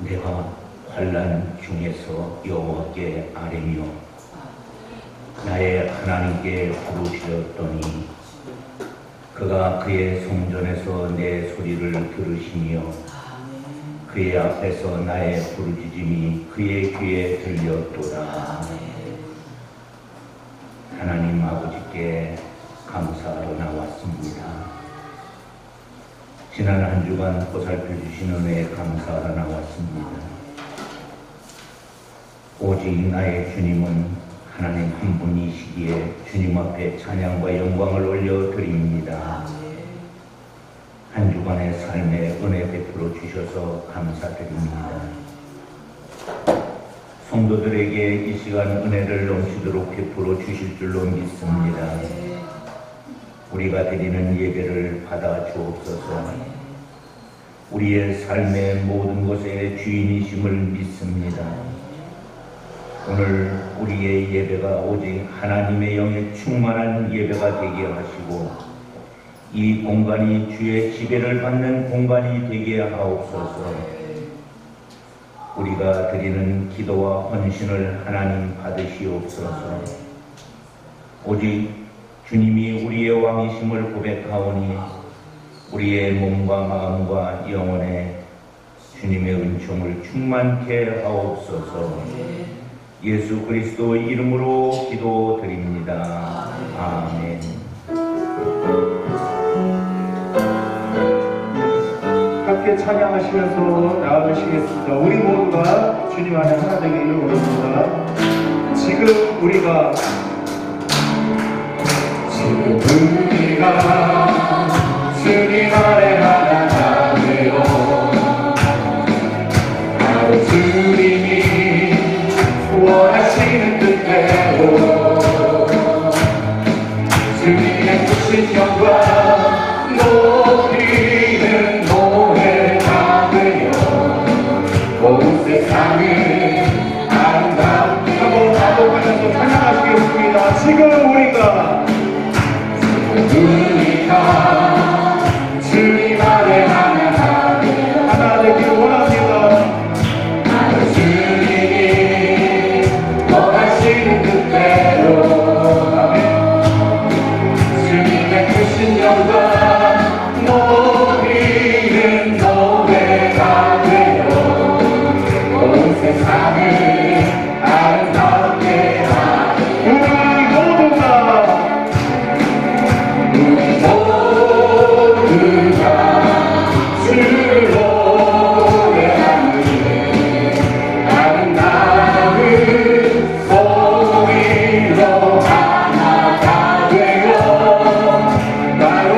내가 환난 중에서 여호와께 아뢰며 나의 하나님께 부르짖었더니 그가 그의 성전에서 내 소리를 들으시며 그의 앞에서 나의 부르짖음이 그의 귀에 들렸도다. 하나님 아버지께 감사하러 나왔습니다. 지난 한 주간 보살펴 주신 은혜에 감사하러 나왔습니다. 오직 나의 주님은 하나님 한 분이시기에 주님 앞에 찬양과 영광을 올려드립니다. 한 주간의 삶에 은혜 베풀어 주셔서 감사드립니다. 성도들에게 이 시간 은혜를 넘치도록 베풀어 주실 줄로 믿습니다. 우리가 드리는 예배를 받아 주옵소서. 우리의 삶의 모든 것의 주인이심을 믿습니다. 오늘 우리의 예배가 오직 하나님의 영에 충만한 예배가 되게 하시고 이 공간이 주의 지배를 받는 공간이 되게 하옵소서. 우리가 드리는 기도와 헌신을 하나님 받으시옵소서. 오직 주님이 우리의 왕이심을 고백하오니 우리의 몸과 마음과 영혼에 주님의 은총을 충만케 하옵소서. 예수 그리스도의 이름으로 기도드립니다. 아멘. 함께 찬양하시면서 나아가시겠습니다. 우리 모두가 주님 안에 하나 되기를 원합니다. 지금 우리가 주님 안에 하나 되어 바로 주님이 원하시는 뜻대로 주님의 크신 영광 높이는 노래가 되어 온 세상을 아름다운 한번 반복하면서 찬양하시겠습니다. 지금 우리가 주님 안에 하나 되기를 원합니다. 주님이 원하시는 뜻대로 주님의 크신 영광 높이는 노래가 되어 온 세상을 아름답게 하리. 우리 모두가 주를 노래하는 아름다운 소리로 하나가 되어 바로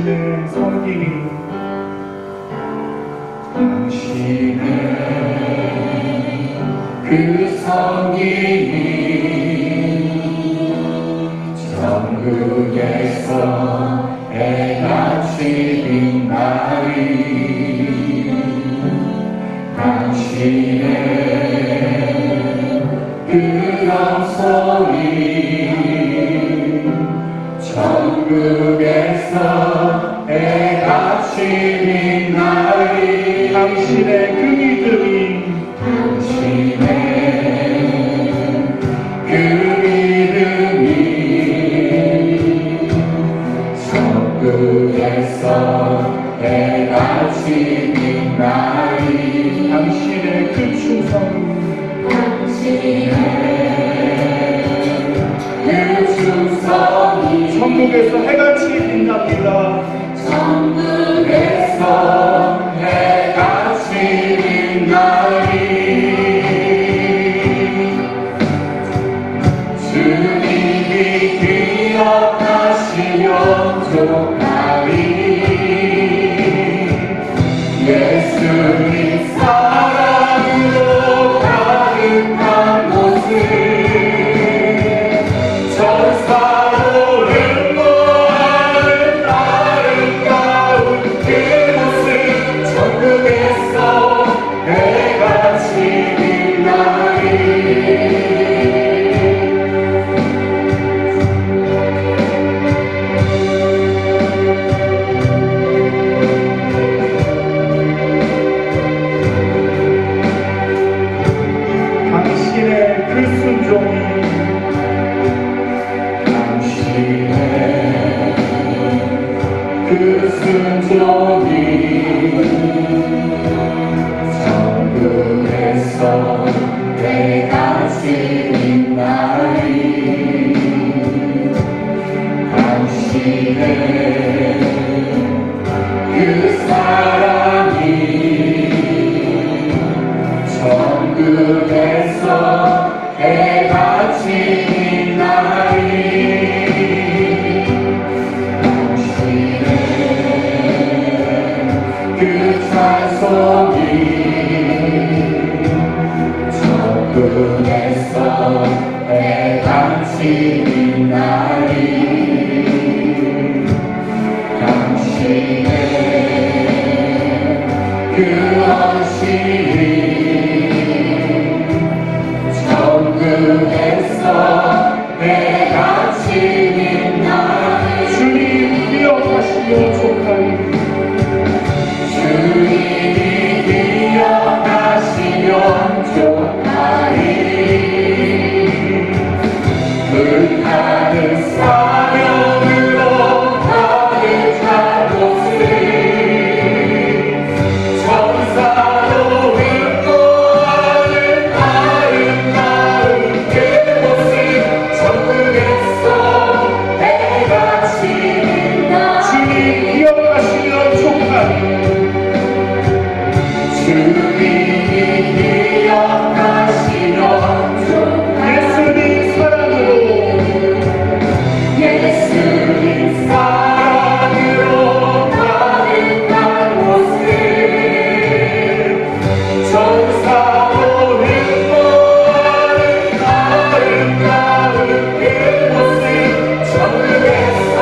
당신을 섬기리 당신의 그 섬김이 천국에서 해같이 빛나리 당신의 그런 소리 천국에서 해같이 빛나리 당신의 그 믿음이 천국에서 해같이 빛나리 당신의 그 충성이 천국에서 해같이 빛납니다. 천국에서 해같이 빛나리 주님이 기억하시며 족하리 예수님 사랑으로 가득한 모습 그 순종이 천국에서 해같이 빛나리 당신의 그 사랑이 천국에서 해같이 빛나리 그 찬송이 천국에서 해같이 빛나리 당신의 그 언실이 기억하시며 예수님 사랑으로 예수님 사랑으로 가득한 모습 전사로 행복하는 아름다운 그 모습 천국에서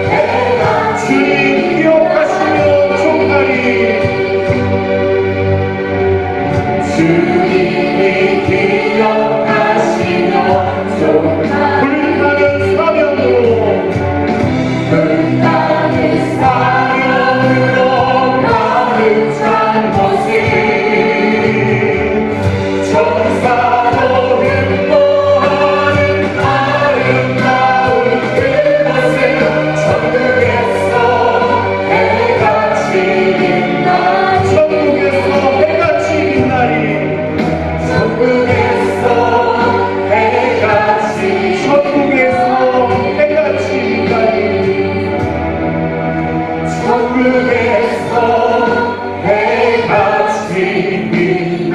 내가 주님 기억하시며 종말이 주님이 기억하시며 정말 불타는 사명으로 불타는 사랑으로 가득 찬 모습 천사로 행복하는 아름다운 그 모습 천국에서 해같이 빛나리 천국에서 해같이 빛나리 천국에서 해같이 천국에서 해같이 빛나리 천국에서 해같이 빛나리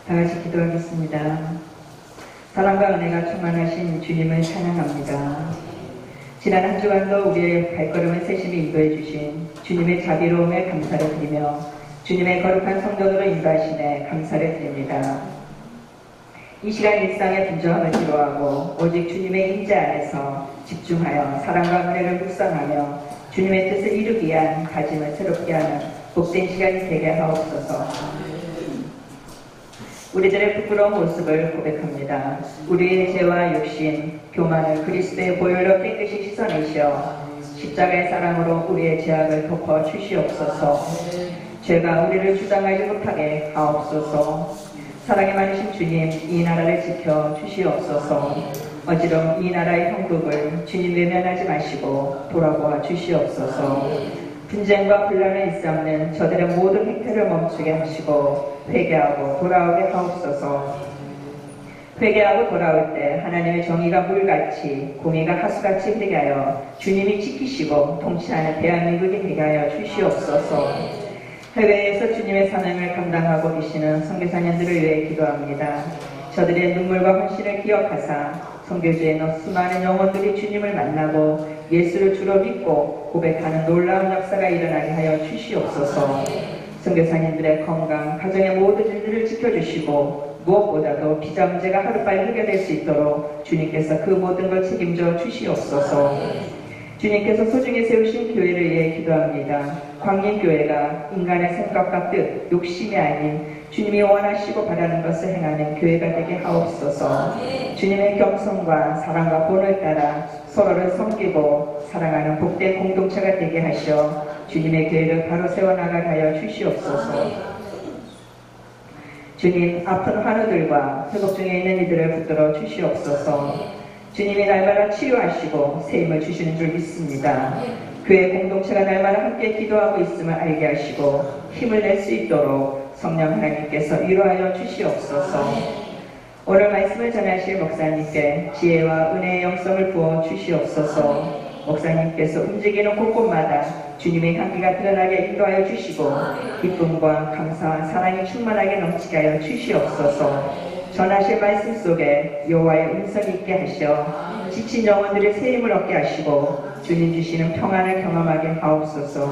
다 같이 기도하겠습니다. 사랑과 은혜가 충만하신 주님을 찬양합니다. 지난 한 주간도 우리의 발걸음을 세심히 인도해 주신 주님의 자비로움에 감사를 드리며 주님의 거룩한 성전으로 인도하시네 감사를 드립니다. 이 시간 일상의 분주함을 기로하고 오직 주님의 임재 안에서 집중하여 사랑과 은혜를 묵상하며 주님의 뜻을 이루기 위한 다짐을 새롭게 하는 복된 시간이 되게 하옵소서. 우리들의 부끄러운 모습을 고백합니다. 우리의 죄와 욕심, 교만을 그리스도의 보혈로 깨끗이 씻어내시어 십자가의 사랑으로 우리의 죄악을 덮어 주시옵소서. 죄가 우리를 주장하지 못하게 하옵소서. 사랑이 많으신 주님, 이 나라를 지켜 주시옵소서. 어지러운 이 나라의 형국을 주님 외면하지 마시고 돌아보아 주시옵소서. 분쟁과 분란을 일삼는 저들의 모든 행태를 멈추게 하시고 회개하고 돌아오게 하옵소서. 회개하고 돌아올 때 하나님의 정의가 물같이 공의가 하수같이 흐르게 하여 주님이 지키시고 통치하는 대한민국이 되게 하여 주시옵소서. 해외에서 주님의 사명을 감당하고 계시는 선교사님들을 위해 기도합니다. 저들의 눈물과 헌신을 기억하사 선교지에 수많은 영혼들이 주님을 만나고 예수를 주로 믿고 고백하는 놀라운 역사가 일어나게 하여 주시옵소서. 선교사님들의 건강, 가정의 모든 일들을 지켜주시고 무엇보다도 비자 문제가 하루빨리 해결될 수 있도록 주님께서 그 모든 걸 책임져 주시옵소서. 주님께서 소중히 세우신 교회를 위해 기도합니다. 광림교회가 인간의 생각과 뜻, 욕심이 아닌 주님이 원하시고 바라는 것을 행하는 교회가 되게 하옵소서. 주님의 겸손과 사랑과 본을 따라 서로를 섬기고 사랑하는 복된 공동체가 되게 하시어 주님의 교회를 바로 세워나가게 하여 주시옵소서. 주님, 아픈 환우들과 회복 중에 있는 이들을 붙들어 주시옵소서. 주님이 날마다 치유하시고 새 힘을 주시는 줄 믿습니다. 교회 공동체가 날마다 함께 기도하고 있음을 알게 하시고 힘을 낼 수 있도록 성령 하나님께서 위로하여 주시옵소서. 오늘 말씀을 전하실 목사님께 지혜와 은혜의 영성을 부어 주시옵소서. 목사님께서 움직이는 곳곳마다 주님의 향기가 드러나게 인도하여 주시고 기쁨과 감사와 사랑이 충만하게 넘치게 하여 주시옵소서. 전하실 말씀 속에 여호와의 음성이 있게 하시어 지친 영혼들의 새 힘을 얻게 하시고 주님 주시는 평안을 경험하게 하옵소서.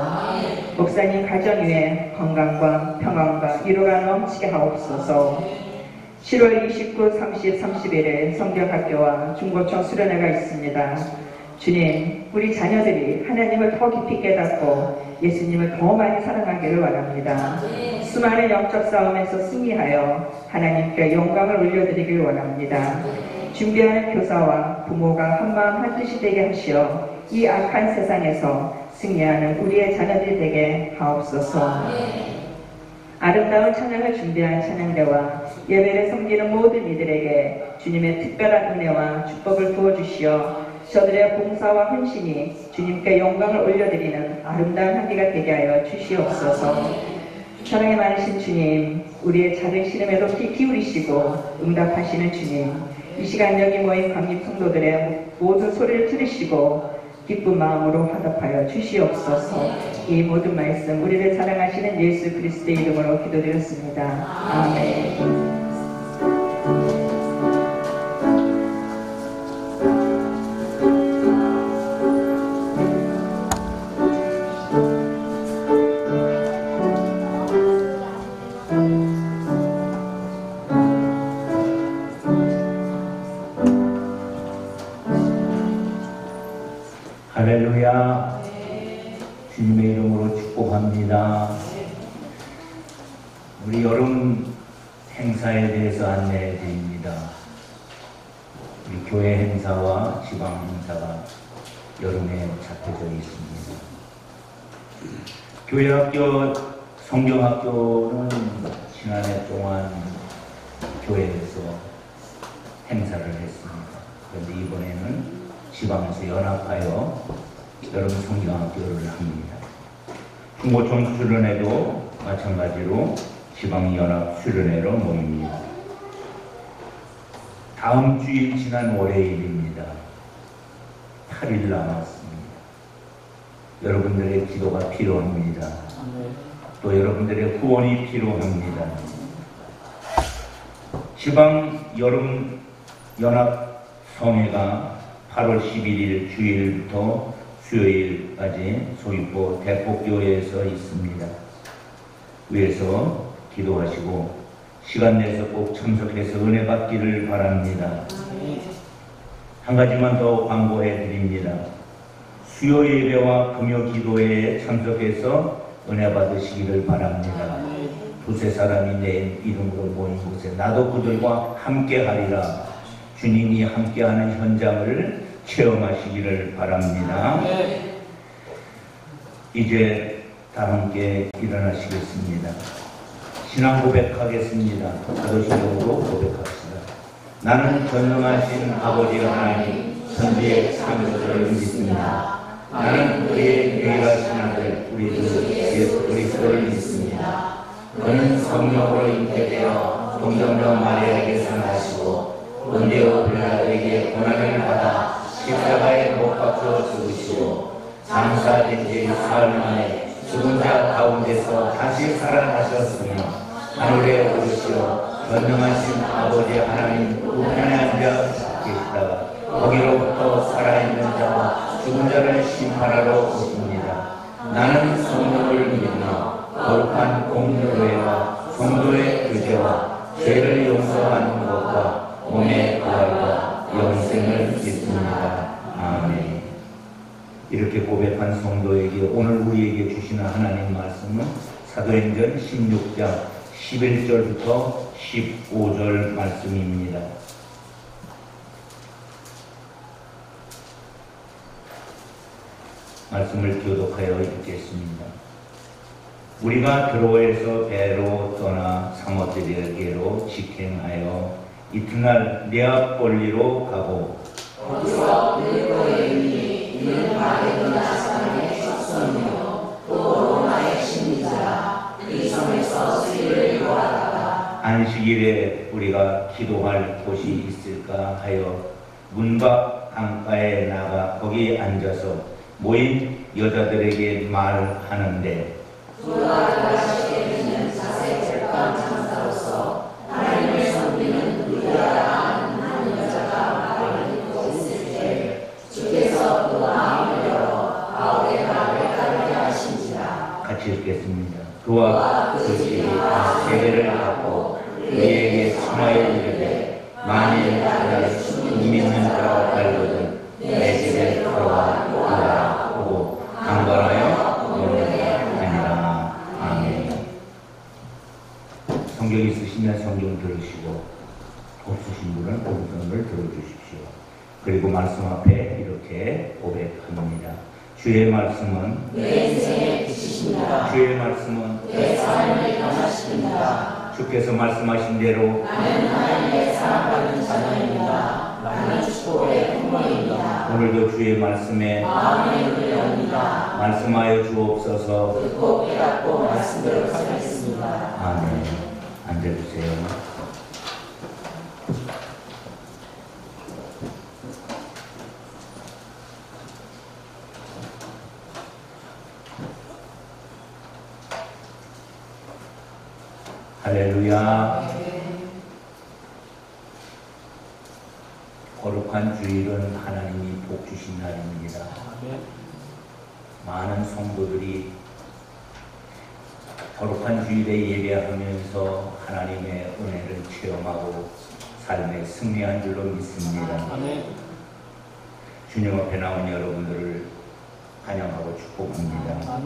목사님 가정 위에 건강과 평안과 위로가 넘치게 하옵소서. 7월 29, 30, 31일 성경학교와 중고청 수련회가 있습니다. 주님, 우리 자녀들이 하나님을 더 깊이 깨닫고 예수님을 더 많이 사랑하기를 원합니다. 수많은 영적 싸움에서 승리하여 하나님께 영광을 올려드리길 원합니다. 준비하는 교사와 부모가 한마음 한뜻이 되게 하시어 이 악한 세상에서 승리하는 우리의 자녀들이 되게 하옵소서. 아름다운 찬양을 준비한 찬양대와 예배를 섬기는 모든 이들에게 주님의 특별한 은혜와 축복을 부어주시어 저들의 봉사와 헌신이 주님께 영광을 올려드리는 아름다운 향기가 되게 하여 주시옵소서. 사랑이 많으신 주님, 우리의 작은 시름에 높이 기울이시고 응답하시는 주님, 이 시간 여기 모인 광림 성도들의 모든 소리를 들으시고 기쁜 마음으로 화답하여 주시옵소서. 이 모든 말씀 우리를 사랑하시는 예수 그리스도의 이름으로 기도드렸습니다. 아멘. 할렐루야. 주님의 이름으로 축복합니다. 우리 여름 행사에 대해서 안내해 드립니다. 우리 교회 행사와 지방 행사가 여름에 잡혀져 있습니다. 교회학교, 성경학교는 지난해 동안 교회에서 행사를 했습니다. 그런데 이번에는 지방에서 연합하여 여러분 성경학교를 합니다. 중고청 수련회도 마찬가지로 지방연합 수련회로 모입니다. 다음 주일 지난 월요일입니다. 8일 남았습니다. 여러분들의 기도가 필요합니다. 또 여러분들의 후원이 필요합니다. 지방 여름 연합 성회가 8월 11일 주일부터 수요일까지 소유포 대포교회에서 있습니다. 위에서 기도하시고 시간 내서 꼭 참석해서 은혜 받기를 바랍니다. 한 가지만 더 광고해 드립니다. 수요 예배와 금요 기도회에 참석해서 은혜 받으시기를 바랍니다. 두세 사람이 내 이름으로 모인 곳에 나도 그들과 함께 하리라. 주님이 함께하는 현장을 체험하시기를 바랍니다. 이제 다 함께 일어나시겠습니다. 신앙 고백하겠습니다. 가도신경으로 고백합시다. 나는 전능하신 아버지 하나님 천지의 창조주를 믿습니다. 나는 그의 유일하신 아들 우리 주 예수 그리스도를 믿습니다. 그는 성령으로 잉태되어 동정녀 마리아에게서 나시고 본디오 빌라도에게 고난을 받아 십자가에 못 박혀 죽으시고 장사된 지 사흘 만에 죽은 자 가운데서 다시 살아나셨으며 하늘에 오르시어 전능하신 아버지 하나님 우편에 앉아 계시다가 거기로부터 살아있는 자와 죽은 자를 심판하러 오십니다. 나는 성령을 믿으며 거룩한 공의회와 성도의 교제와 죄를 용서하는 것과 몸의 부활과 영생을 믿습니다. 아멘. 이렇게 고백한 성도에게 오늘 우리에게 주시는 하나님 말씀은 사도행전 16장 11절부터 15절 말씀입니다. 말씀을 교독하여 읽겠습니다. 우리가 드로에서 배로 떠나 사모드리게로 직행하여 이튿날 네아폴리로 가고 거기서 빌보임이 이는 마게도나 사람의 석선이요 또 로마의 신자라 이 성에서 수일을 요하다가 안식일에 우리가 기도할 곳이 있을까 하여 문밖 강가에 나가 거기 앉아서 모인 여자들에게 말하는데 돌아가시게 되는 자세 절간 장사로서 하나님을 섬기는 루디아라는 한 여자가 말을 듣고 있을 때 주께서 또 마음을 열어 바울의 말을 따르게 하신지라. 같이 읽겠습니다. 그와 그 집이 다 세배를 받고 그에게 청하여 이르되 만일 나를 믿는 자가 달거든 내 집에 들어와 오라 하고 강건하여 노래하니라. 아멘. 성경 있으시면 성경 들으시고 없으신 분은 오른손을 들어주십시오. 그리고 말씀 앞에 이렇게 고백합니다. 주의 말씀은 내 인생의 빛이십니다. 주의 말씀은 내 삶을 변화시킵니다. 주께서 말씀하신 대로 나는 하나님의 사랑받는 자녀입니다. 나는 축복의 공무원입니다. 오늘도 주의 말씀에 마음의 눈을 엽니다. 말씀하여 주옵소서. 듣고 깨닫고 말씀대로 살겠습니다. 아멘. 앉아주세요. 할렐루야. 거룩한 주일은 하나님이 복 주신 날입니다. 많은 성도들이 거룩한 주일에 예배하면서 하나님의 은혜를 체험하고 삶에 승리한 줄로 믿습니다. 주님 앞에 나온 여러분들을 환영하고 축복합니다.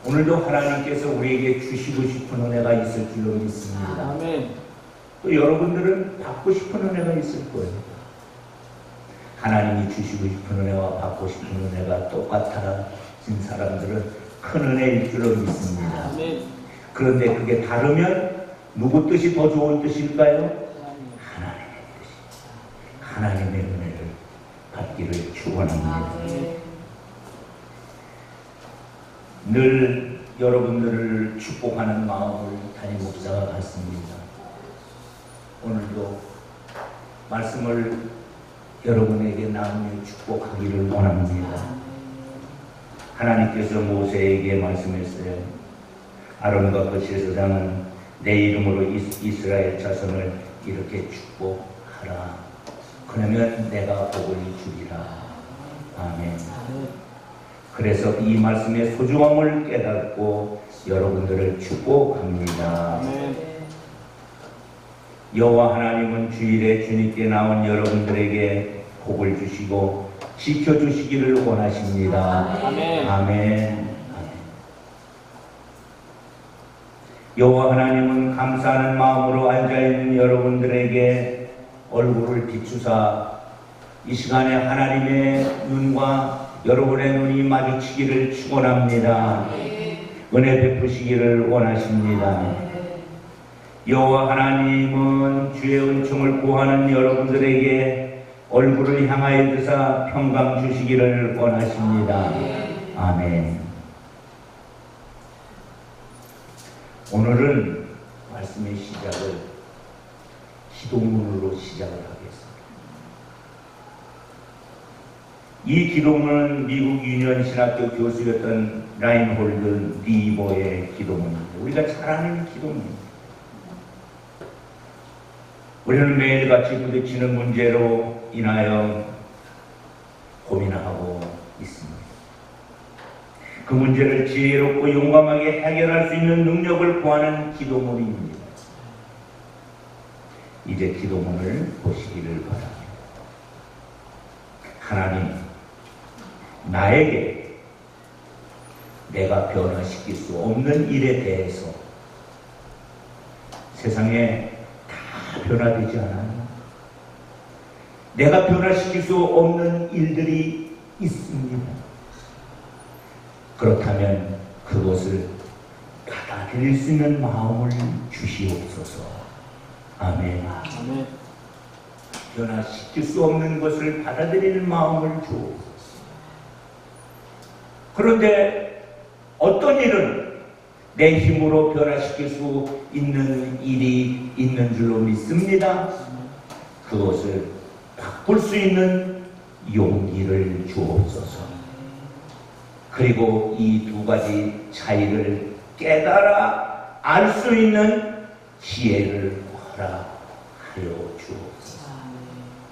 오늘도 하나님께서 우리에게 주시고 싶은 은혜가 있을 줄로 믿습니다. 또 여러분들은 받고 싶은 은혜가 있을 거예요. 하나님이 주시고 싶은 은혜와 받고 싶은 은혜가 똑같아진 사람들은 큰 은혜일 줄로 믿습니다. 그런데 그게 다르면 누구 뜻이 더 좋은 뜻일까요? 하나님의 뜻이. 하나님의 은혜를 받기를 축원합니다. 늘 여러분들을 축복하는 마음을 담임 목사가 갖습니다. 오늘도 말씀을 여러분에게 나누며 축복하기를 원합니다. 하나님께서 모세에게 말씀했어요. 아론과 그 제사장은 내 이름으로 이스라엘 자손을 이렇게 축복하라. 그러면 내가 복을 주리라. 아멘. 그래서 이 말씀의 소중함을 깨닫고 여러분들을 축복합니다. 여호와 하나님은 주일에 주님께 나온 여러분들에게 복을 주시고 지켜주시기를 원하십니다. 아멘. 여호와 하나님은 감사하는 마음으로 앉아있는 여러분들에게 얼굴을 비추사 이 시간에 하나님의 눈과 여러분의 눈이 마주치기를 축원합니다. 은혜 베푸시기를 원하십니다. 여호와 하나님은 주의 은총을 구하는 여러분들에게 얼굴을 향하여 드사 평강 주시기를 원하십니다. 아멘. 오늘은 말씀의 시작을 기도문으로 시작을 하겠습니다. 이 기도문은 미국 유니언 신학교 교수였던 라인홀드 니보의 기도문입니다. 우리가 잘 아는 기도문입니다. 우리는 매일같이 부딪히는 문제로 인하여 고민하고 있습니다. 그 문제를 지혜롭고 용감하게 해결할 수 있는 능력을 구하는 기도문입니다. 이제 기도문을 보시기를 바랍니다. 하나님, 나에게 내가 변화시킬 수 없는 일에 대해서 세상에 다 변화되지 않아요. 내가 변화시킬 수 없는 일들이 있습니다. 그렇다면 그것을 받아들일 수 있는 마음을 주시옵소서. 아멘. 변화시킬 수 없는 것을 받아들이는 마음을 주옵소서. 그런데 어떤 일은 내 힘으로 변화시킬 수 있는 일이 있는 줄로 믿습니다. 그것을 바꿀 수 있는 용기를 주옵소서. 그리고 이 두 가지 차이를 깨달아 알 수 있는 지혜를 허락하여 주옵소서.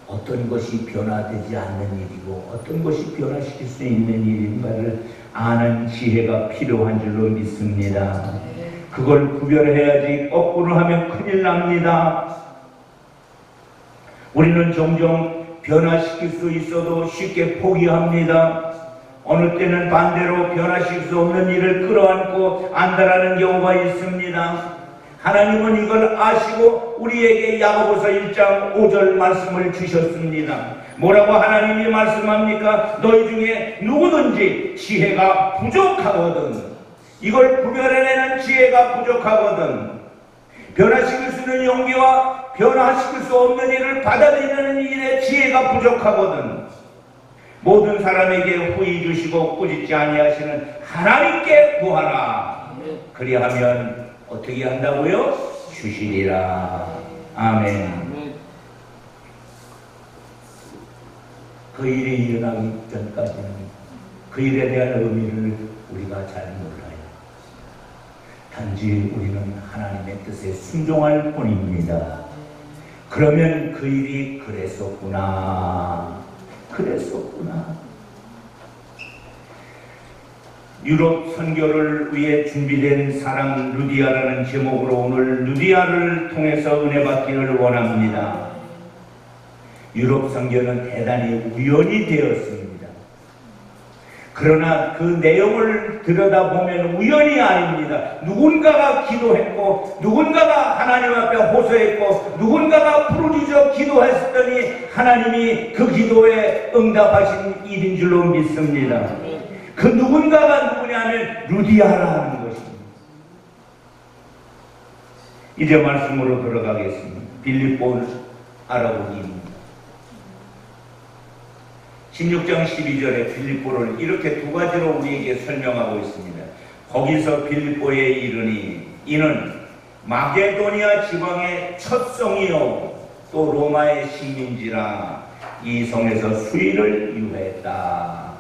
어떤 것이 변화되지 않는 일이고 어떤 것이 변화시킬 수 있는 일인가를 아는 지혜가 필요한 줄로 믿습니다. 그걸 구별해야지 거꾸로 하면 큰일 납니다. 우리는 종종 변화시킬 수 있어도 쉽게 포기합니다. 어느 때는 반대로 변화시킬 수 없는 일을 끌어안고 안달하는 경우가 있습니다. 하나님은 이걸 아시고 우리에게 야고보서 1장 5절 말씀을 주셨습니다. 뭐라고 하나님이 말씀합니까? 너희 중에 누구든지 지혜가 부족하거든. 이걸 구별해내는 지혜가 부족하거든. 변화시킬 수 있는 용기와 변화시킬 수 없는 일을 받아들이는 일에 지혜가 부족하거든. 모든 사람에게 후히 주시고 꾸짖지 아니하시는 하나님께 구하라. 그리하면 어떻게 한다고요? 주시리라. 아멘. 그 일이 일어나기 전까지는 그 일에 대한 의미를 우리가 잘 몰라요. 단지 우리는 하나님의 뜻에 순종할 뿐입니다. 그러면 그 일이 그랬었구나. 유럽 선교를 위해 준비된 사람 루디아라는 제목으로 오늘 루디아를 통해서 은혜 받기를 원합니다. 유럽 선교는 대단히 우연이 되었습니다. 그러나 그 내용을 들여다보면 우연이 아닙니다. 누군가가 기도했고, 누군가가 하나님 앞에 호소했고, 누군가가 부르짖어 기도했더니 하나님이 그 기도에 응답하신 일인 줄로 믿습니다. 그 누군가가 누구냐면 루디아라는 것입니다. 이제 말씀으로 들어가겠습니다. 빌립보 알아보기입니다. 16장 12절에 빌립보를 이렇게 두 가지로 우리에게 설명하고 있습니다. 거기서 빌립보에 이르니 이는 마게도니아 지방의 첫 성이요 또 로마의 식민지라 이 성에서 수일을 유했다.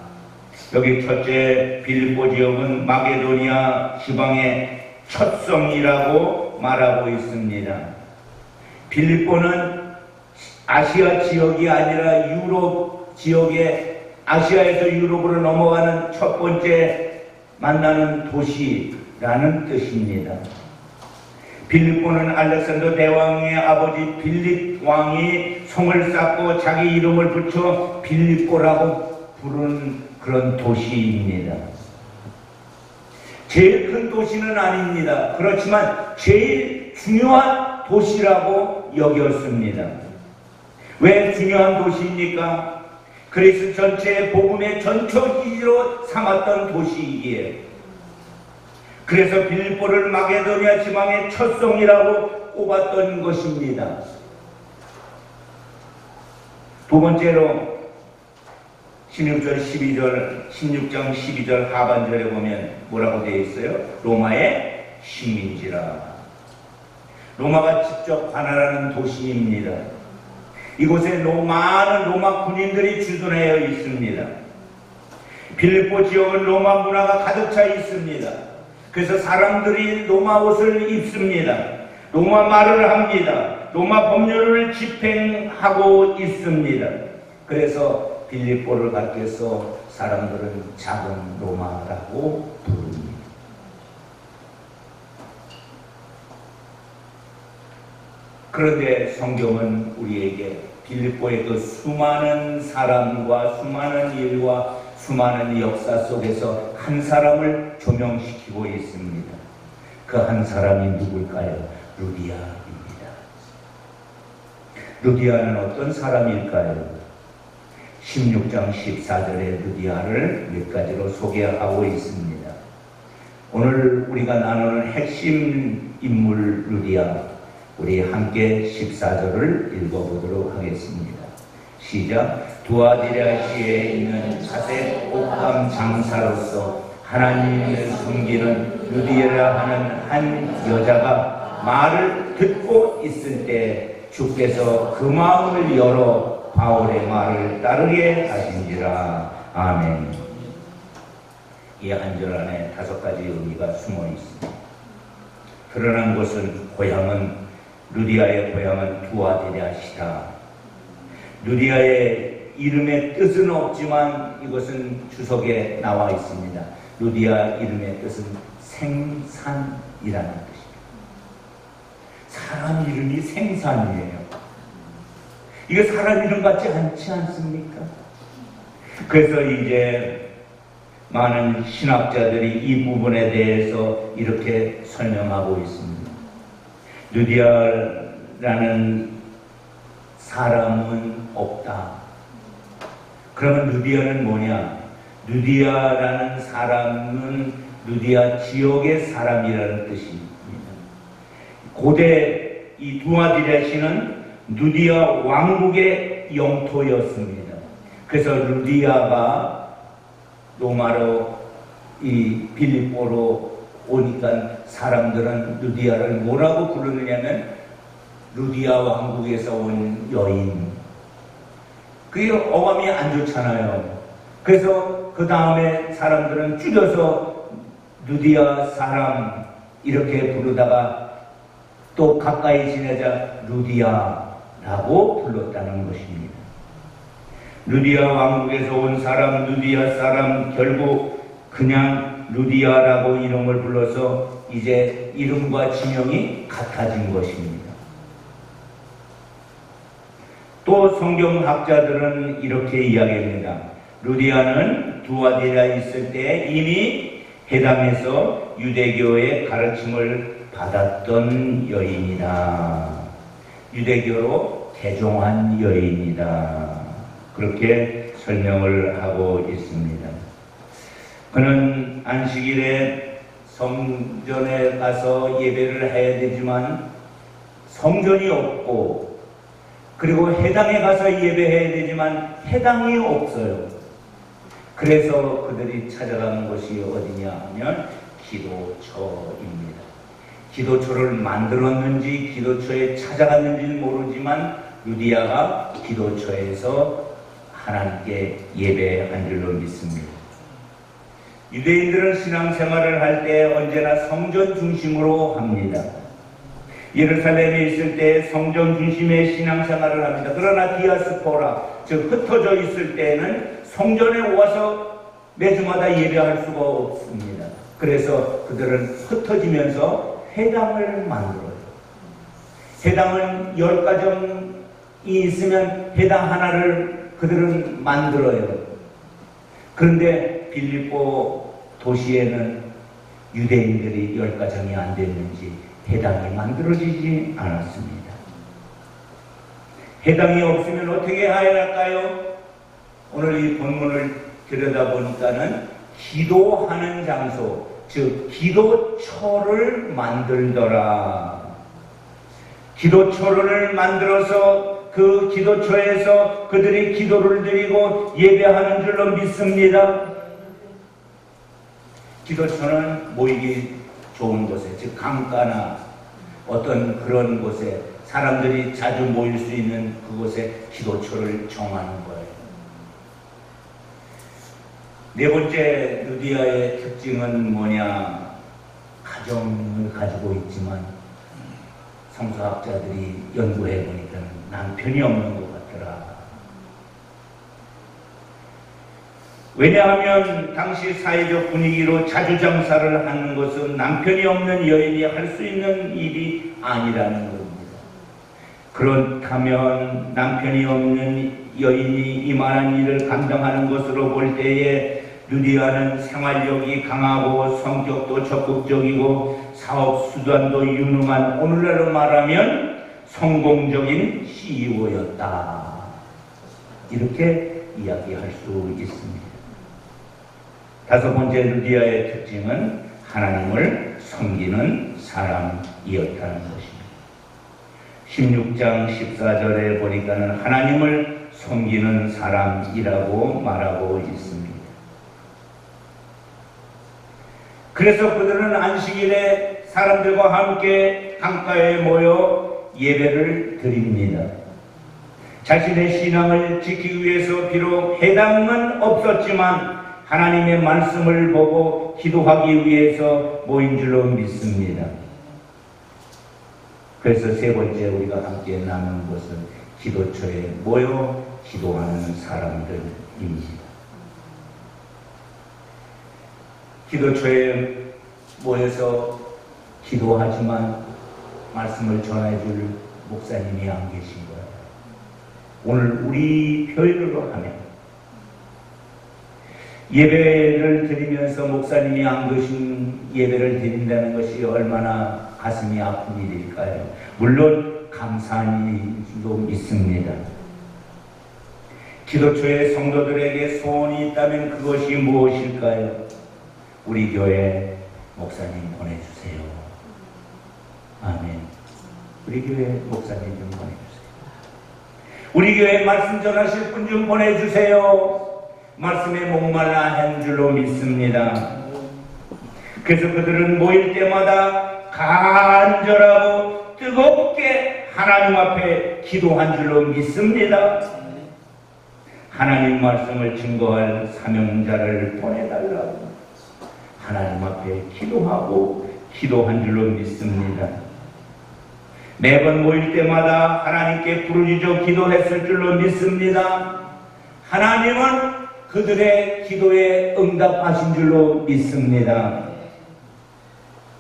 여기 첫째 빌립보 지역은 마게도니아 지방의 첫 성이라고 말하고 있습니다. 빌립보는 아시아 지역이 아니라 유럽 지역에 아시아에서 유럽으로 넘어가는 첫 번째 만나는 도시라는 뜻입니다. 빌립보는 알렉산더 대왕의 아버지 빌립 왕이 성을 쌓고 자기 이름을 붙여 빌립보라고 부른 그런 도시입니다. 제일 큰 도시는 아닙니다. 그렇지만 제일 중요한 도시라고 여겼습니다. 왜 중요한 도시입니까? 그리스 전체의 복음의 전초기지로 삼았던 도시이기에 그래서 빌립보를 마게도니아 지방의 첫 성이라고 꼽았던 것입니다. 두 번째로 16장 12절 하반절에 보면 뭐라고 되어 있어요? 로마의 식민지라. 로마가 직접 관할하는 도시입니다. 이곳에 많은 로마 군인들이 주둔하여 있습니다. 빌립보 지역은 로마 문화가 가득 차 있습니다. 그래서 사람들이 로마 옷을 입습니다. 로마 말을 합니다. 로마 법률을 집행하고 있습니다. 그래서 빌립보를 갖게서 사람들은 작은 로마라고 부릅니다. 그런데 성경은 우리에게 빌립보의 그 수많은 사람과 수많은 일과 수많은 역사 속에서 한 사람을 조명시키고 있습니다. 그 한 사람이 누굴까요? 루디아입니다. 루디아는 어떤 사람일까요? 16장 14절에 루디아를 몇 가지로 소개하고 있습니다. 오늘 우리가 나누는 핵심 인물 루디아, 우리 함께 14절을 읽어보도록 하겠습니다. 시작. 두아디라지에 있는 자색 옥함 장사로서 하나님을 섬기는 루디아라 하는 한 여자가 말을 듣고 있을 때 주께서 그 마음을 열어 바울의 말을 따르게 하신지라. 아멘. 이 한 절 안에 5가지 의미가 숨어 있습니다. 드러난 것은 고향은 루디아의 고향은 두아디라시다. 루디아의 이름의 뜻은 없지만 이것은 주석에 나와 있습니다. 루디아 이름의 뜻은 생산이라는 뜻입니다. 사람 이름이 생산이에요. 이게 사람 이름 같지 않지 않습니까? 그래서 이제 많은 신학자들이 이 부분에 대해서 이렇게 설명하고 있습니다. 루디아라는 사람은 없다. 그러면 누디아는 뭐냐? 누디아라는 사람은 누디아 지역의 사람이라는 뜻입니다. 고대 이 두아디라시는 누디아 왕국의 영토였습니다. 그래서 누디아가 로마로 이 빌립보로 오니까 사람들은 누디아를 뭐라고 부르느냐면 누디아 왕국에서 온 여인. 그게 어감이 안 좋잖아요. 그래서 그 다음에 사람들은 줄여서 누디아 사람 이렇게 부르다가 또 가까이 지내자 누디아라고 불렀다는 것입니다. 누디아 왕국에서 온 사람, 누디아 사람, 결국 그냥 누디아라고 이름을 불러서 이제 이름과 지명이 같아진 것입니다. 또 성경학자들은 이렇게 이야기합니다. 루디아는 두아디라에 있을 때 이미 해당에서 유대교의 가르침을 받았던 여인이다. 유대교로 개종한 여인이다. 그렇게 설명을 하고 있습니다. 그는 안식일에 성전에 가서 예배를 해야 되지만 성전이 없고 그리고 해당에 가서 예배해야 되지만 해당이 없어요. 그래서 그들이 찾아가는 곳이 어디냐 하면 기도처입니다. 기도처를 만들었는지 기도처에 찾아갔는지는 모르지만 루디아가 기도처에서 하나님께 예배한 줄로 믿습니다. 유대인들은 신앙생활을 할 때 언제나 성전 중심으로 합니다. 예루살렘에 있을 때 성전 중심의 신앙생활을 합니다. 그러나 디아스포라, 즉 흩어져 있을 때에는 성전에 와서 매주마다 예배할 수가 없습니다. 그래서 그들은 흩어지면서 회당을 만들어요. 회당은 10가정이 있으면 회당 하나를 그들은 만들어요. 그런데 빌립보 도시에는 유대인들이 10가정이 안 됐는지 회당이 만들어지지 않았습니다. 회당이 없으면 어떻게 해야 할까요? 오늘 이 본문을 들여다보니까는 기도하는 장소, 즉 기도처를 만들더라. 기도처를 만들어서 그 기도처에서 그들이 기도를 드리고 예배하는 줄로 믿습니다. 기도처는 모이기 좋은 곳에, 즉 강가나 어떤 그런 곳에 사람들이 자주 모일 수 있는 그곳에 기도처를 정하는 거예요. 네 번째 루디아의 특징은 뭐냐? 가정을 가지고 있지만 성서학자들이 연구해 보니까 남편이 없는 것 같더라. 왜냐하면 당시 사회적 분위기로 자주장사를 하는 것은 남편이 없는 여인이 할 수 있는 일이 아니라는 겁니다. 그렇다면 남편이 없는 여인이 이만한 일을 감당하는 것으로 볼 때에 루디아는 생활력이 강하고 성격도 적극적이고 사업 수단도 유능한, 오늘날로 말하면 성공적인 CEO였다. 이렇게 이야기할 수 있습니다. 다섯 번째 루디아의 특징은 하나님을 섬기는 사람이었다는 것입니다. 16장 14절에 보니까는 하나님을 섬기는 사람이라고 말하고 있습니다. 그래서 그들은 안식일에 사람들과 함께 강가에 모여 예배를 드립니다. 자신의 신앙을 지키기 위해서 비록 해당은 없었지만 하나님의 말씀을 보고 기도하기 위해서 모인 줄로 믿습니다. 그래서 세 번째 우리가 함께 나눈 것은 기도처에 모여 기도하는 사람들입니다. 기도처에 모여서 기도하지만 말씀을 전해줄 목사님이 안 계신 거예요. 오늘 우리 표현으로 하면 예배를 드리면서 목사님이 안 계신 예배를 드린다는 것이 얼마나 가슴이 아픈 일일까요? 물론 감사한 일도 믿습니다. 기도처의 성도들에게 소원이 있다면 그것이 무엇일까요? 우리 교회 목사님 보내주세요. 아멘. 우리 교회 목사님 좀 보내주세요. 우리 교회 말씀 전하실 분 좀 보내주세요. 말씀에 목말라 한 줄로 믿습니다. 그래서 그들은 모일 때마다 간절하고 뜨겁게 하나님 앞에 기도한 줄로 믿습니다. 하나님 말씀을 증거할 사명자를 보내달라고 하나님 앞에 기도하고 기도한 줄로 믿습니다. 매번 모일 때마다 하나님께 부르짖어 기도했을 줄로 믿습니다. 하나님은 그들의 기도에 응답하신 줄로 믿습니다.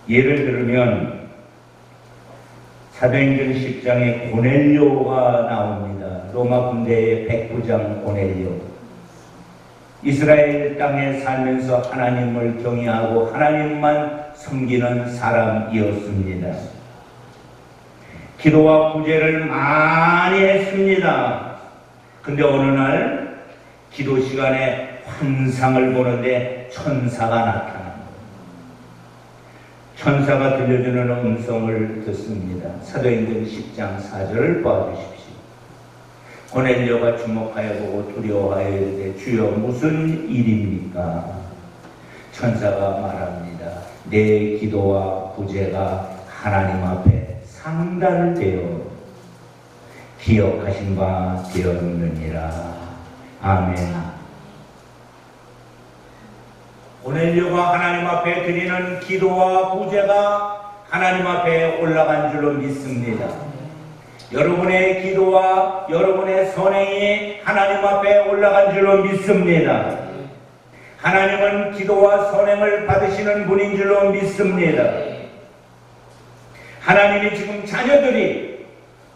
예를 들면 사도행전 10장에 고넬료가 나옵니다. 로마 군대의 백부장 고넬료. 이스라엘 땅에 살면서 하나님을 경외하고 하나님만 섬기는 사람이었습니다. 기도와 구제를 많이 했습니다. 근데 어느 날 기도 시간에 환상을 보는데 천사가 나타납니다. 천사가 들려주는 음성을 듣습니다. 사도행전 10장 4절을 봐주십시오. 고넬료가 주목하여 보고 두려워하여 이르되 주여 무슨 일입니까? 천사가 말합니다. 내 기도와 구제가 하나님 앞에 상달되어 기억하신 바 되었느니라. 아멘. 고넬료가 하나님 앞에 드리는 기도와 구제가 하나님 앞에 올라간 줄로 믿습니다. 여러분의 기도와 여러분의 선행이 하나님 앞에 올라간 줄로 믿습니다. 하나님은 기도와 선행을 받으시는 분인 줄로 믿습니다. 하나님이 지금 자녀들이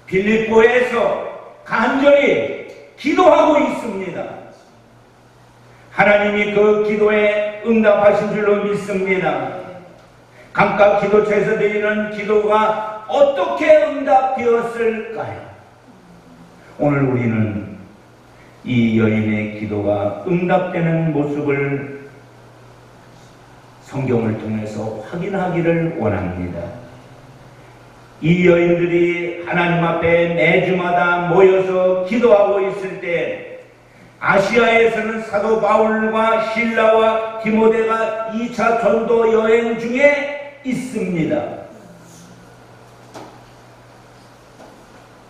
빌립보에서 간절히 기도하고 있습니다. 하나님이 그 기도에 응답하신 줄로 믿습니다. 각각 기도처에서 드리는 기도가 어떻게 응답되었을까요? 오늘 우리는 이 여인의 기도가 응답되는 모습을 성경을 통해서 확인하기를 원합니다. 이 여인들이 하나님 앞에 매주마다 모여서 기도하고 있을 때 아시아에서는 사도 바울과 실라와 디모데가 2차 전도 여행 중에 있습니다.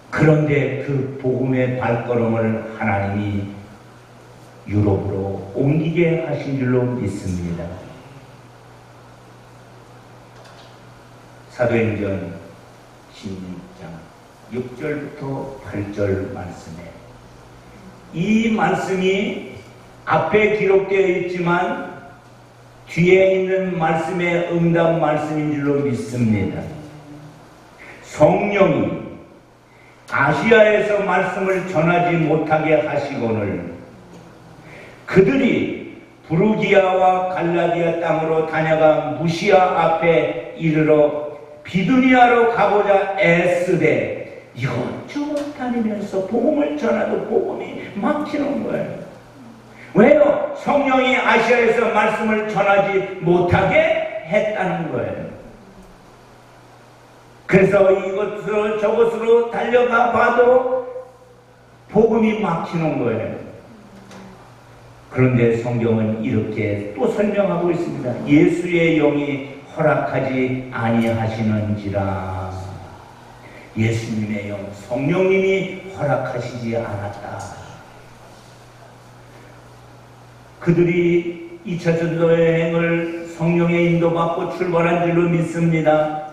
그런데 그 복음의 발걸음을 하나님이 유럽으로 옮기게 하신 줄로 믿습니다. 사도행전 16장 6절부터 8절 말씀에 이 말씀이 앞에 기록되어 있지만 뒤에 있는 말씀의 응답 말씀인 줄로 믿습니다. 성령이 아시아에서 말씀을 전하지 못하게 하시거늘 그들이 부르기아와 갈라디아 땅으로 다녀가 무시아 앞에 이르러 비두니아로 가고자 애쓰되 이것저것 다니면서 복음을 전하도 복음이 막히는 거예요. 왜요? 성령이 아시아에서 말씀을 전하지 못하게 했다는 거예요. 그래서 이것으로 저것으로 달려가 봐도 복음이 막히는 거예요. 그런데 성경은 이렇게 또 설명하고 있습니다. 예수의 영이 허락하지 아니하시는지라. 예수님의 영, 성령님이 허락하시지 않았다. 그들이 2차 전도 여행을 성령의 인도받고 출발한 줄로 믿습니다.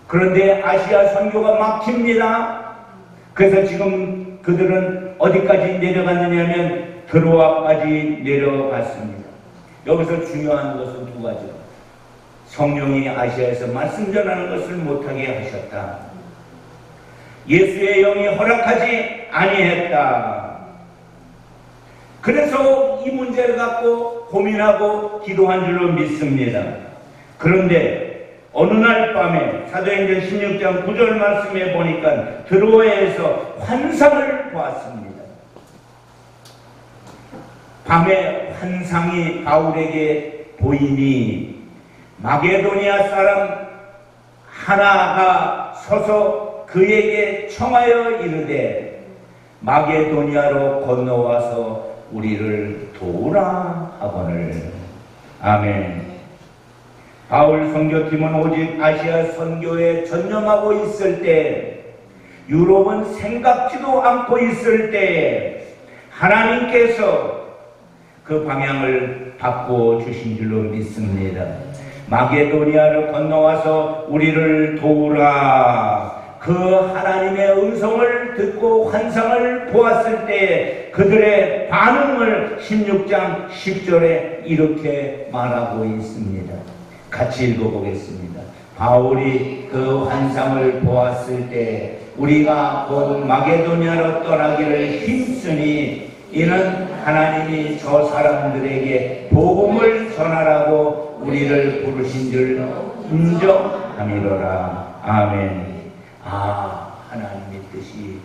그런데 아시아 선교가 막힙니다. 그래서 지금 그들은 어디까지 내려갔느냐면 드로아까지 내려갔습니다. 여기서 중요한 것은 두 가지로 성령이 아시아에서 말씀 전하는 것을 못하게 하셨다. 예수의 영이 허락하지 아니했다. 그래서 이 문제를 갖고 고민하고 기도한 줄로 믿습니다. 그런데 어느 날 밤에 사도행전 16장 9절 말씀에 보니까 드로아에서 환상을 보았습니다. 밤에 환상이 바울에게 보이니 마게도니아 사람 하나가 서서 그에게 청하여 이르되 마게도니아로 건너와서 우리를 도우라 하거늘. 아멘. 바울 선교팀은 오직 아시아 선교에 전념하고 있을 때, 유럽은 생각지도 않고 있을 때 하나님께서 그 방향을 바꾸어 주신 줄로 믿습니다. 마게도니아를 건너와서 우리를 도우라. 그 하나님의 음성을 듣고 환상을 보았을 때 그들의 반응을 16장 10절에 이렇게 말하고 있습니다. 같이 읽어보겠습니다. 바울이 그 환상을 보았을 때 우리가 곧 마게도니아로 떠나기를 힘쓰니 이는 하나님이 저 사람들에게 복음을 전하라고 우리를 부르신 줄 인정함이로라. 아멘. 하나님의 뜻이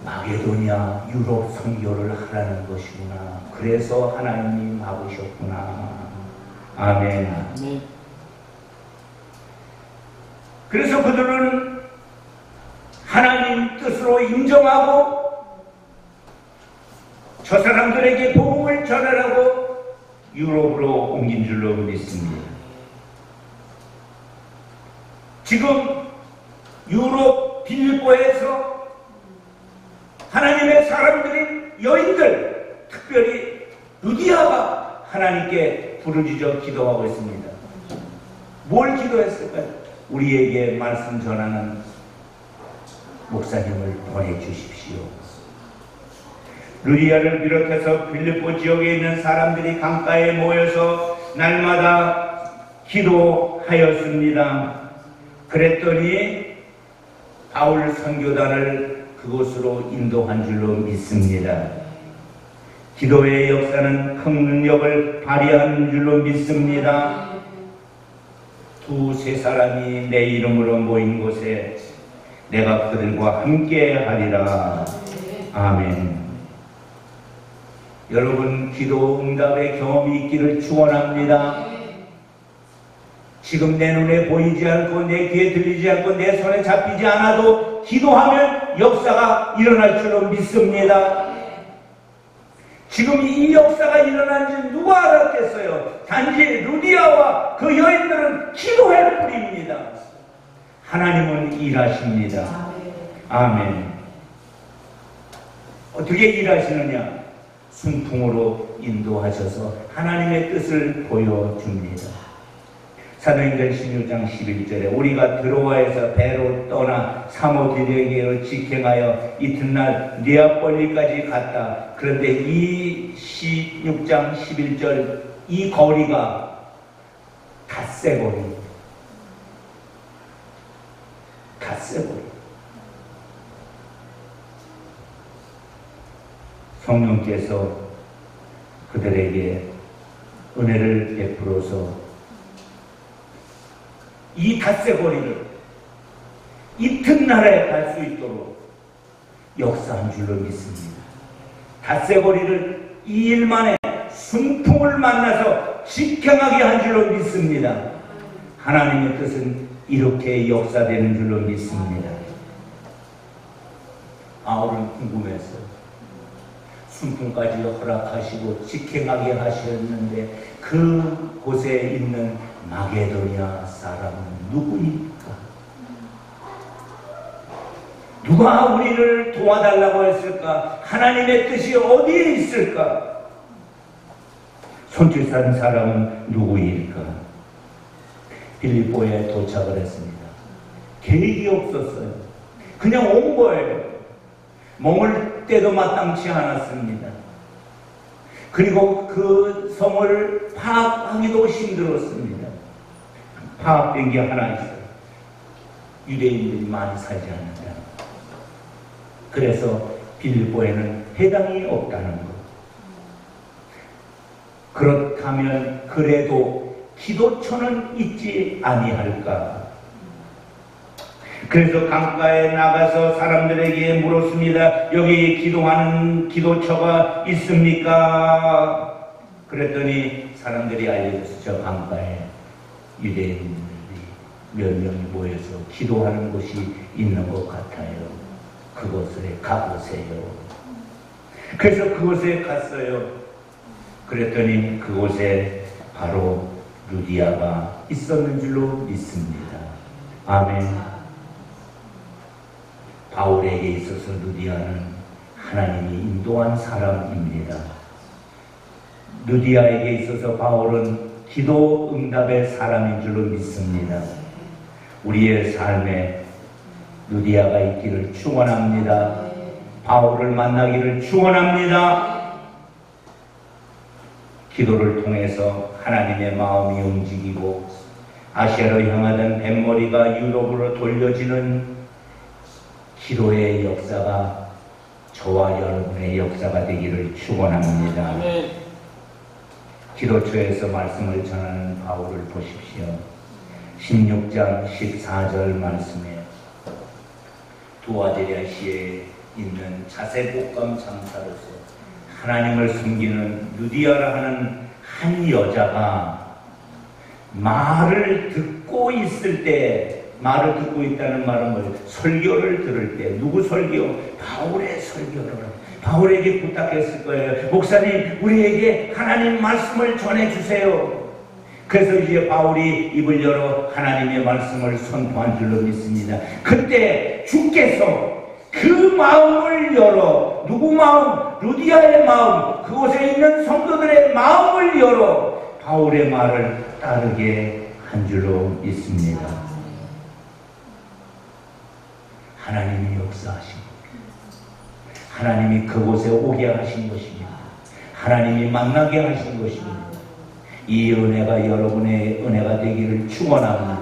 마게도니아 유럽 선교를 하라는 것이구나. 그래서 하나님이 막으셨구나. 아멘. 그래서 그들은 하나님 뜻으로 인정하고 저 사람들에게 복음을 전하라고 유럽으로 옮긴 줄로 믿습니다. 지금 유럽 빌립보에서 하나님의 사람들인 여인들, 특별히 루디아가 하나님께 부르짖어 기도하고 있습니다. 뭘 기도했을까요? 우리에게 말씀 전하는 목사님을 보내주십시오. 루디아를 비롯해서 빌립보 지역에 있는 사람들이 강가에 모여서 날마다 기도하였습니다. 그랬더니 바울 선교단을 그곳으로 인도한 줄로 믿습니다. 기도의 역사는 큰 능력을 발휘하는 줄로 믿습니다. 두세 사람이 내 이름으로 모인 곳에 내가 그들과 함께 하리라. 아멘. 여러분, 기도 응답의 경험이 있기를 축원합니다. 지금 내 눈에 보이지 않고 내 귀에 들리지 않고 내 손에 잡히지 않아도 기도하면 역사가 일어날 줄로 믿습니다. 지금 이 역사가 일어난지 누가 알았겠어요? 단지 루디아와 그 여인들은 기도할 뿐입니다. 하나님은 일하십니다. 아멘. 어떻게 일하시느냐? 순풍으로 인도하셔서 하나님의 뜻을 보여줍니다. 사도행전 16장 11절에 우리가 드로아에서 배로 떠나 사모디에게로 직행하여 이튿날 니아폴리까지 갔다. 그런데 이 16장 11절 이 거리가 닷새거리입니다. 닷새거리. 성령께서 그들에게 은혜를 베풀어서 이 닷새거리를 이튿날에 갈 수 있도록 역사한 줄로 믿습니다. 닷새거리를 2일 만에 순풍을 만나서 직행하게 한 줄로 믿습니다. 하나님의 뜻은 이렇게 역사되는 줄로 믿습니다. 바울은 궁금했어요. 순풍까지 허락하시고 직행하게 하셨는데 그 곳에 있는 마게도니아 사람은 누구입니까? 누가 우리를 도와달라고 했을까? 하나님의 뜻이 어디에 있을까? 손짓 산 사람은 누구일까? 빌립보에 도착을 했습니다. 계획이 없었어요. 그냥 온 거예요. 머물 때도 마땅치 않았습니다. 그리고 그 성을 파악하기도 힘들었습니다. 파악된 게 하나 있어요. 유대인들이 많이 살지 않는다. 그래서 빌립보에는 해당이 없다는 것. 그렇다면 그래도 기도처는 있지 아니할까? 그래서 강가에 나가서 사람들에게 물었습니다. 여기 기도하는 기도처가 있습니까? 그랬더니 사람들이 알려줘서 저 강가에 유대인들이 몇 명이 모여서 기도하는 곳이 있는 것 같아요. 그곳에 가보세요. 그래서 그곳에 갔어요. 그랬더니 그곳에 바로 루디아가 있었는 줄로 믿습니다. 아멘. 바울에게 있어서 루디아는 하나님이 인도한 사람입니다. 루디아에게 있어서 바울은 기도 응답의 사람인 줄로 믿습니다. 우리의 삶에 루디아가 있기를 축원합니다. 바울을 만나기를 축원합니다. 기도를 통해서 하나님의 마음이 움직이고 아시아로 향하던 뱃머리가 유럽으로 돌려지는 기도의 역사가 저와 여러분의 역사가 되기를 축원합니다. 기도처에서 말씀을 전하는 바울을 보십시오. 16장 14절 말씀에 두아제리아시에 있는 자색곡감 장사로서 하나님을 숨기는 루디아라 하는 한 여자가 말을 듣고 있을 때, 말을 듣고 있다는 말은 뭐예요? 설교를 들을 때, 누구 설교? 바울의 설교를 바울에게 부탁했을 거예요. 목사님, 우리에게 하나님 말씀을 전해주세요. 그래서 이제 바울이 입을 열어 하나님의 말씀을 선포한 줄로 믿습니다. 그때 주께서 그 마음을 열어, 누구 마음? 루디아의 마음, 그곳에 있는 성도들의 마음을 열어 바울의 말을 따르게 한 줄로 믿습니다. 하나님이 역사하신 겁니다. 하나님이 그곳에 오게 하신 것입니다. 하나님이 만나게 하신 것입니다. 이 은혜가 여러분의 은혜가 되기를 축원합니다.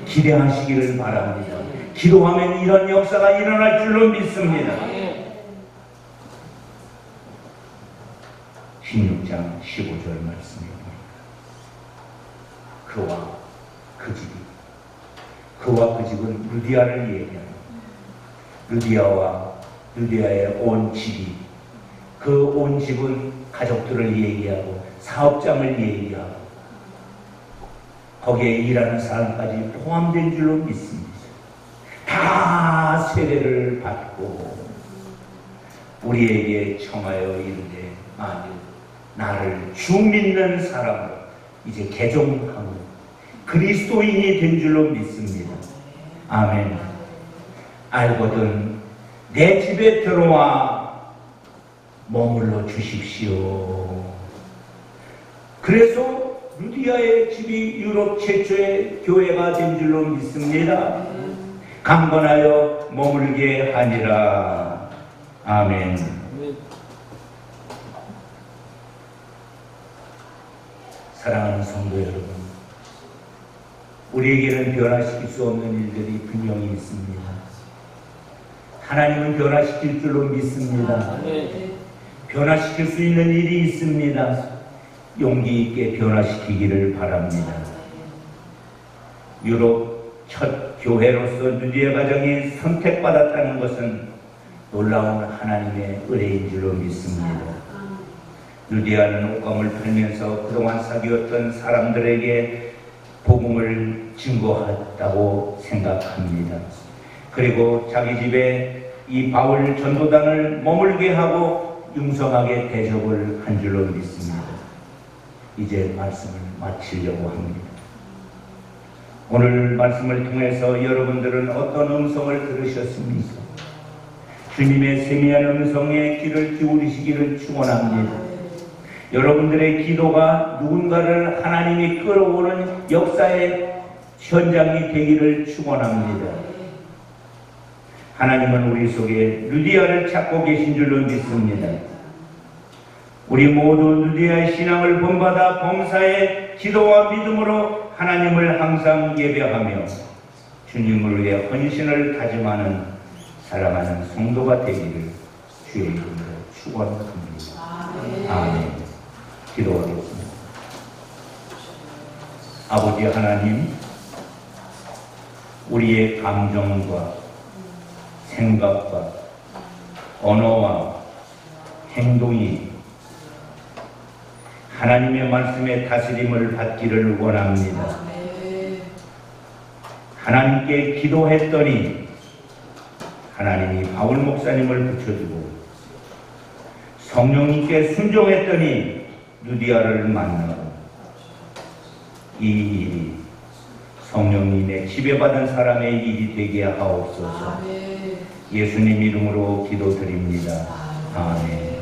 기대하시기를 바랍니다. 기도하면 이런 역사가 일어날 줄로 믿습니다. 16장 15절 말씀에 보니까 그와 그 집이, 그와 그 집은 루디아를 얘기합니다. 루디아와 루디아의 온 집이, 그 온 집은 가족들을 얘기하고 사업장을 얘기하고 거기에 일하는 사람까지 포함된 줄로 믿습니다. 다 세례를 받고 우리에게 청하여 이르되 만일 나를 주 믿는 사람으로 이제 개종하고 그리스도인이 된 줄로 믿습니다. 아멘. 알거든 내 집에 들어와 머물러 주십시오. 그래서 루디아의 집이 유럽 최초의 교회가 된 줄로 믿습니다. 강건하여 머물게 하니라. 아멘. 사랑하는 성도 여러분, 우리에게는 변화시킬 수 없는 일들이 분명히 있습니다. 하나님은 변화시킬 줄로 믿습니다. 변화시킬 수 있는 일이 있습니다. 용기 있게 변화시키기를 바랍니다. 유럽 첫 교회로서 루디아 가정이 선택받았다는 것은 놀라운 하나님의 은혜인 줄로 믿습니다. 루디아는 옷감을 팔면서 그동안 사귀었던 사람들에게 복음을 증거했다고 생각합니다. 그리고 자기 집에 이 바울 전도단을 머물게 하고 융성하게 대접을 한 줄로 믿습니다. 이제 말씀을 마치려고 합니다. 오늘 말씀을 통해서 여러분들은 어떤 음성을 들으셨습니까? 주님의 세미한 음성에 귀를 기울이시기를 축원합니다. 여러분들의 기도가 누군가를 하나님이 끌어오는 역사의 현장이 되기를 축원합니다. 하나님은 우리 속에 루디아를 찾고 계신 줄로 믿습니다. 우리 모두 루디아의 신앙을 본받아 범사의 기도와 믿음으로 하나님을 항상 예배하며 주님을 위해 헌신을 다짐하는 사랑하는 성도가 되기를 주의 이름으로 축원합니다. 아멘. 기도하겠습니다. 아버지 하나님, 우리의 감정과 생각과 언어와 행동이 하나님의 말씀에 다스림을 받기를 원합니다. 하나님께 기도했더니 하나님이 바울 목사님을 붙여주고, 성령님께 순종했더니 누디아를 만나고, 이 일이 성령님의 지배받은 사람의 일이 되게 하옵소서. 예수님 이름으로 기도드립니다. 아멘.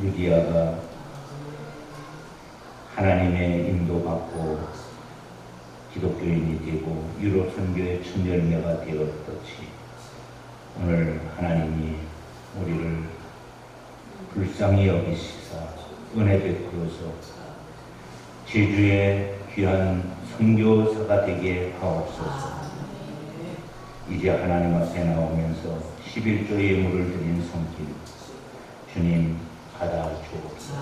루디아가 하나님의 인도받고 기독교인이 되고 유럽 선교의 첫 열매가 되었듯이 오늘 하나님이 우리를 불쌍히 여기시사 은혜 베풀어서 제주의 귀한 선교사가 되게 하옵소서. 이제 하나님 앞에 나오면서 11조 예물을 드린 손길 주님 받아 주옵소서.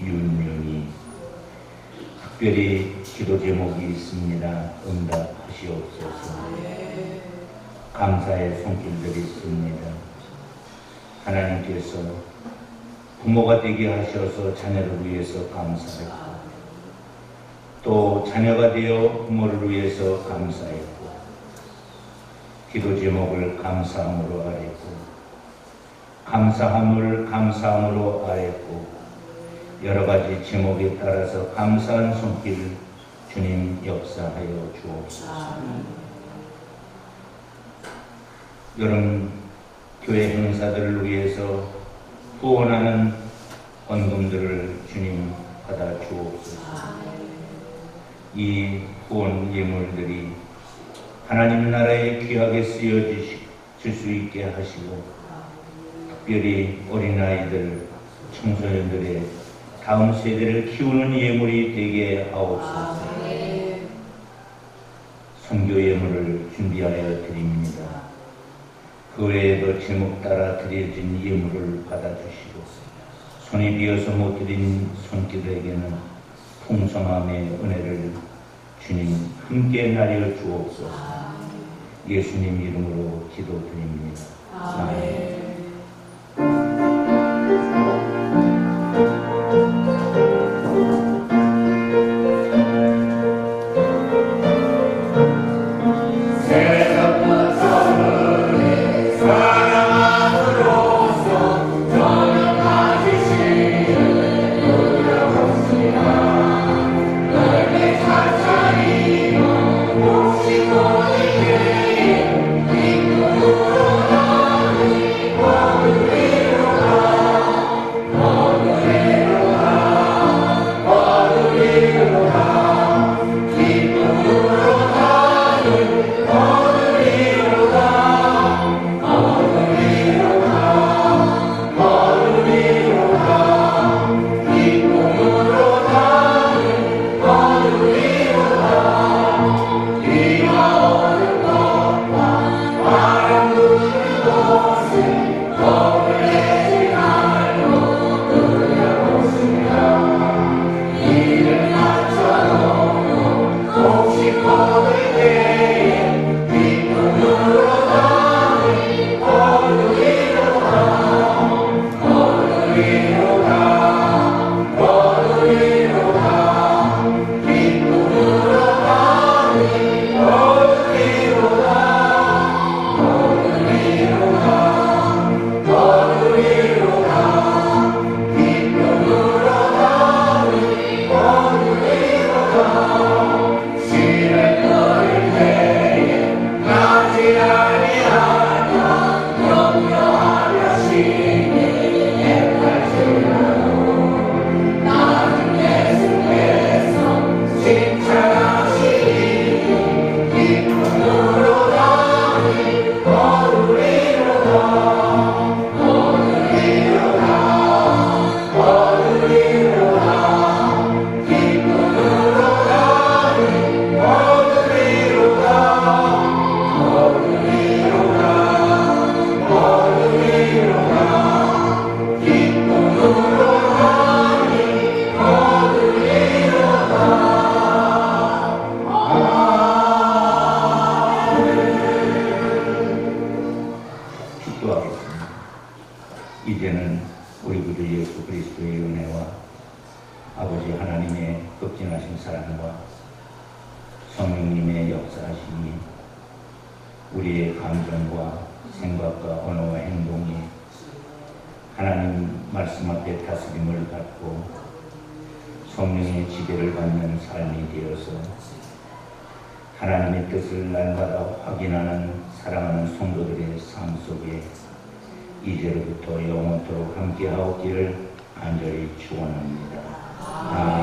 윤윤이 특별히 기도 제목이 있습니다. 응답하시옵소서. 감사의 손길들이 있습니다. 하나님께서 부모가 되게 하셔서 자녀를 위해서 감사했고 또 자녀가 되어 부모를 위해서 감사했고 기도 제목을 감사함으로 아랬고 감사함을 감사함으로 아랬고 여러 가지 제목에 따라서 감사한 손길 주님 역사하여 주옵소서. 여름 교회 행사들을 위해서 후원하는 헌금들을 주님 받아 주옵소서. 이 후원 예물들이 하나님 나라에 귀하게 쓰여질 수 있게 하시고 특별히 어린아이들, 청소년들의 다음 세대를 키우는 예물이 되게 하옵소서. 선교 예물을 준비하여 드립니다. 그 외에도 제목 따라 드려진 예물을 받아주시고 손이 비어서 못 드린 손길에게는 풍성함의 은혜를 주님 함께 나려 주옵소서. 예수님 이름으로 기도드립니다. 아멘. 이제는 우리 구주 예수 그리스도의 은혜와 아버지 하나님의 극진하신 사랑과 성령님의 역사하심이 우리의 감정과 생각과 언어와 행동이 하나님 말씀 앞에 다스림을 받고 성령의 지배를 받는 삶이 되어서 하나님의 뜻을 날마다 확인하는 사랑하는 성도들의 삶 속에 이제로부터 영원토록 함께하옵기를 간절히 축원합니다. 아멘.